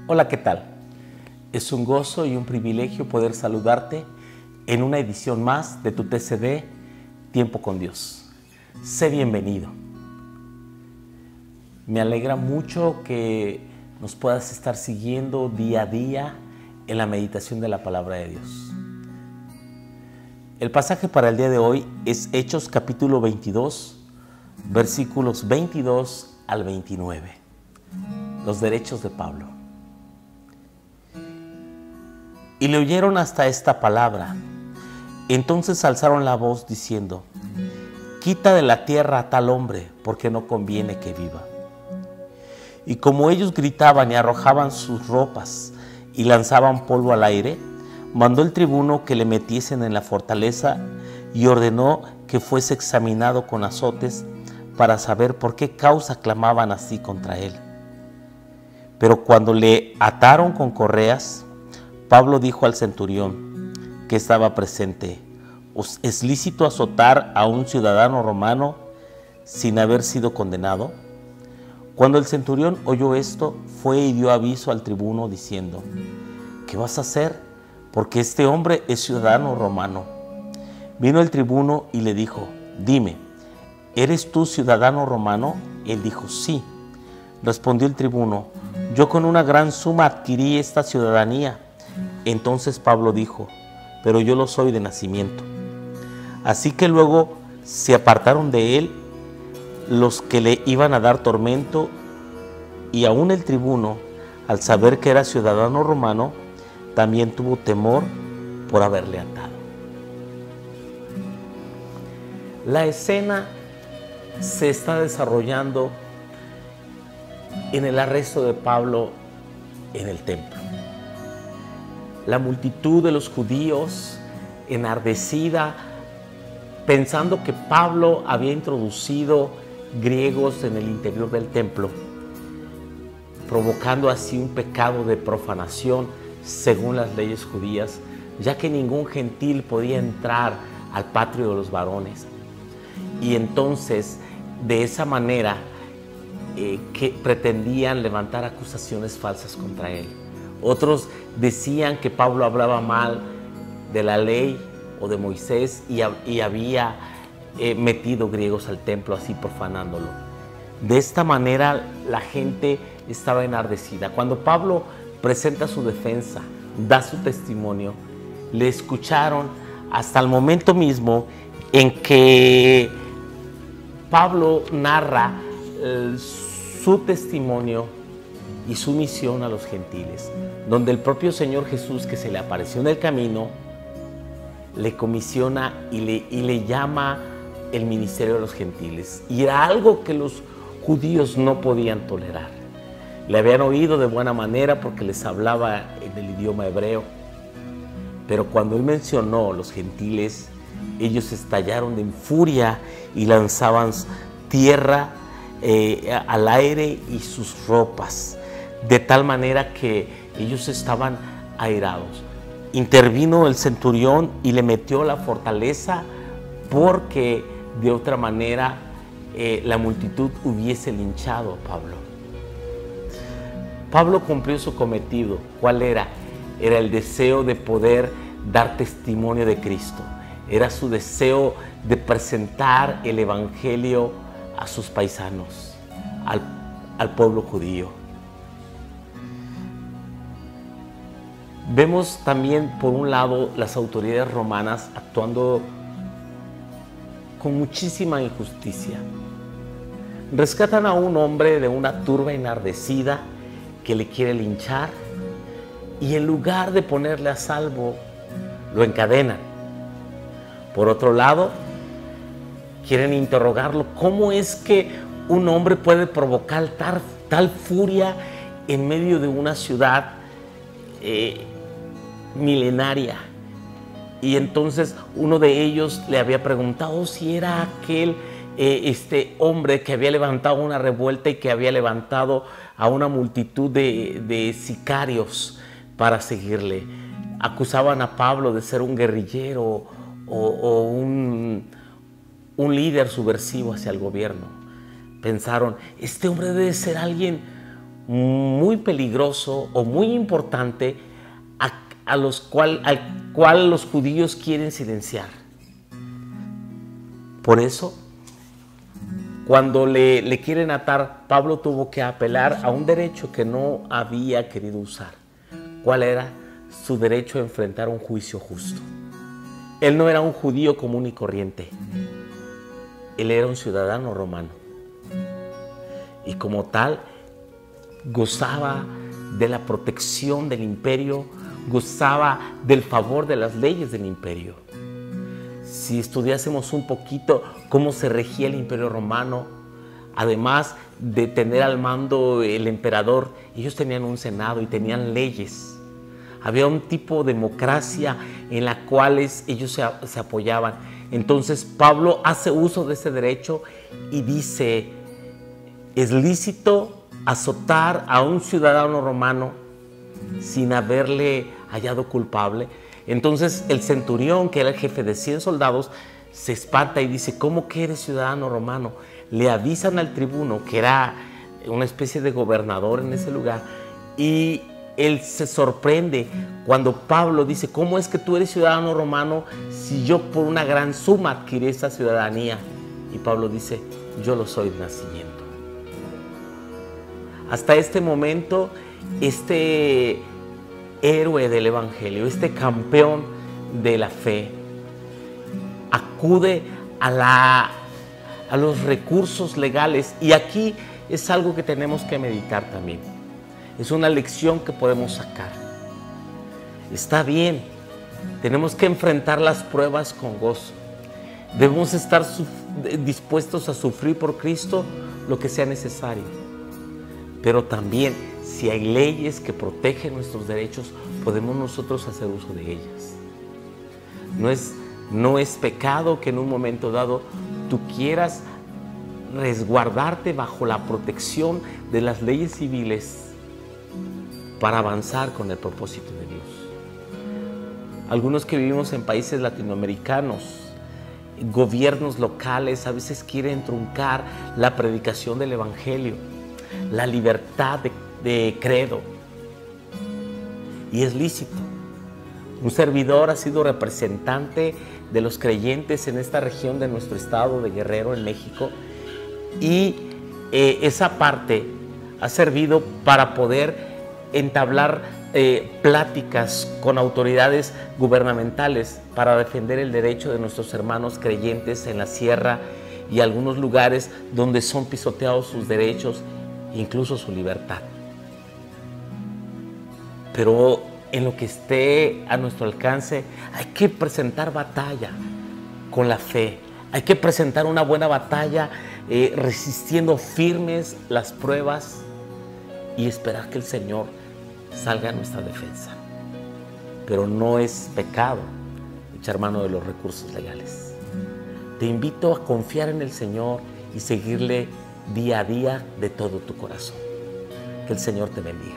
Hola, ¿qué tal? Es un gozo y un privilegio poder saludarte en una edición más de tu TCD Tiempo con Dios. Sé bienvenido. Me alegra mucho que nos puedas estar siguiendo día a día en la meditación de la palabra de Dios. El pasaje para el día de hoy es Hechos capítulo 22, versículos 22 al 29. Los derechos de Pablo. Y le oyeron hasta esta palabra. Entonces alzaron la voz diciendo: quita de la tierra a tal hombre, porque no conviene que viva. Y como ellos gritaban y arrojaban sus ropas y lanzaban polvo al aire, mandó el tribuno que le metiesen en la fortaleza y ordenó que fuese examinado con azotes para saber por qué causa clamaban así contra él. Pero cuando le ataron con correas, Pablo dijo al centurión que estaba presente: ¿os es lícito azotar a un ciudadano romano sin haber sido condenado? Cuando el centurión oyó esto, fue y dio aviso al tribuno diciendo: ¿qué vas a hacer? Porque este hombre es ciudadano romano. Vino el tribuno y le dijo: dime, ¿eres tú ciudadano romano? Él dijo: sí. Respondió el tribuno: yo con una gran suma adquirí esta ciudadanía. Entonces Pablo dijo: pero yo lo soy de nacimiento. Así que luego se apartaron de él los que le iban a dar tormento, y aún el tribuno, al saber que era ciudadano romano, también tuvo temor por haberle atado. La escena se está desarrollando en el arresto de Pablo en el templo. La multitud de los judíos, enardecida, pensando que Pablo había introducido griegos en el interior del templo, provocando así un pecado de profanación según las leyes judías, ya que ningún gentil podía entrar al patio de los varones. Y entonces, de esa manera, que pretendían levantar acusaciones falsas contra él. Otros decían que Pablo hablaba mal de la ley o de Moisés y había metido griegos al templo, así profanándolo. De esta manera la gente estaba enardecida. Cuando Pablo presenta su defensa, da su testimonio, le escucharon hasta el momento mismo en que Pablo narra su testimonio y su misión a los gentiles, donde el propio Señor Jesús, que se le apareció en el camino, le comisiona y le llama el ministerio de los gentiles. Y era algo que los judíos no podían tolerar. Le habían oído de buena manera porque les hablaba en el idioma hebreo, pero cuando él mencionó los gentiles, ellos estallaron en furia y lanzaban tierra al aire y sus ropas, de tal manera que ellos estaban airados. Intervino el centurión y le metió la fortaleza, porque de otra manera la multitud hubiese linchado a Pablo. Pablo cumplió su cometido. ¿Cuál era? Era el deseo de poder dar testimonio de Cristo. Era su deseo de presentar el evangelio a sus paisanos, al pueblo judío. Vemos también, por un lado, las autoridades romanas actuando con muchísima injusticia. Rescatan a un hombre de una turba enardecida que le quiere linchar, y en lugar de ponerle a salvo, lo encadenan. Por otro lado, quieren interrogarlo. ¿Cómo es que un hombre puede provocar tal furia en medio de una ciudad milenaria? Y entonces uno de ellos le había preguntado si era aquel hombre que había levantado una revuelta y que había levantado a una multitud de sicarios para seguirle. Acusaban a Pablo de ser un guerrillero o un líder subversivo hacia el gobierno. Pensaron: este hombre debe ser alguien muy peligroso o muy importante al cual los judíos quieren silenciar. Por eso, cuando le quieren atar, Pablo tuvo que apelar a un derecho que no había querido usar. ¿Cuál era? Su derecho a enfrentar un juicio justo. Él no era un judío común y corriente. Él era un ciudadano romano. Y como tal, gozaba de la protección del imperio, gozaba del favor de las leyes del imperio. Si estudiásemos un poquito cómo se regía el imperio romano, además de tener al mando el emperador, ellos tenían un senado y tenían leyes. Había un tipo de democracia en la cual ellos se apoyaban. Entonces Pablo hace uso de ese derecho y dice: es lícito azotar a un ciudadano romano sin haberle hallado culpable. Entonces el centurión, que era el jefe de 100 soldados, se espanta y dice: ¿cómo que eres ciudadano romano? Le avisan al tribuno, que era una especie de gobernador en ese lugar, y él se sorprende cuando Pablo dice: ¿cómo es que tú eres ciudadano romano si yo por una gran suma adquirí esta ciudadanía? Y Pablo dice: yo lo soy de nacimiento. Hasta este momento, este héroe del evangelio, este campeón de la fe, acude a los recursos legales, y aquí es algo que tenemos que meditar también. Es una lección que podemos sacar. Está bien, tenemos que enfrentar las pruebas con gozo. Debemos estar dispuestos a sufrir por Cristo lo que sea necesario. Pero también, si hay leyes que protegen nuestros derechos, podemos nosotros hacer uso de ellas. No es pecado que en un momento dado tú quieras resguardarte bajo la protección de las leyes civiles para avanzar con el propósito de Dios. Algunos que vivimos en países latinoamericanos, gobiernos locales a veces quieren truncar la predicación del evangelio, la libertad de credo, y es lícito. Un servidor ha sido representante de los creyentes en esta región de nuestro estado de Guerrero, en México, y esa parte ha servido para poder entablar pláticas con autoridades gubernamentales para defender el derecho de nuestros hermanos creyentes en la sierra y algunos lugares donde son pisoteados sus derechos, incluso su libertad. Pero en lo que esté a nuestro alcance, hay que presentar batalla con la fe. Hay que presentar una buena batalla, resistiendo firmes las pruebas y esperar que el Señor salga a nuestra defensa. Pero no es pecado echar mano de los recursos legales. Te invito a confiar en el Señor y seguirle día a día de todo tu corazón. Que el Señor te bendiga.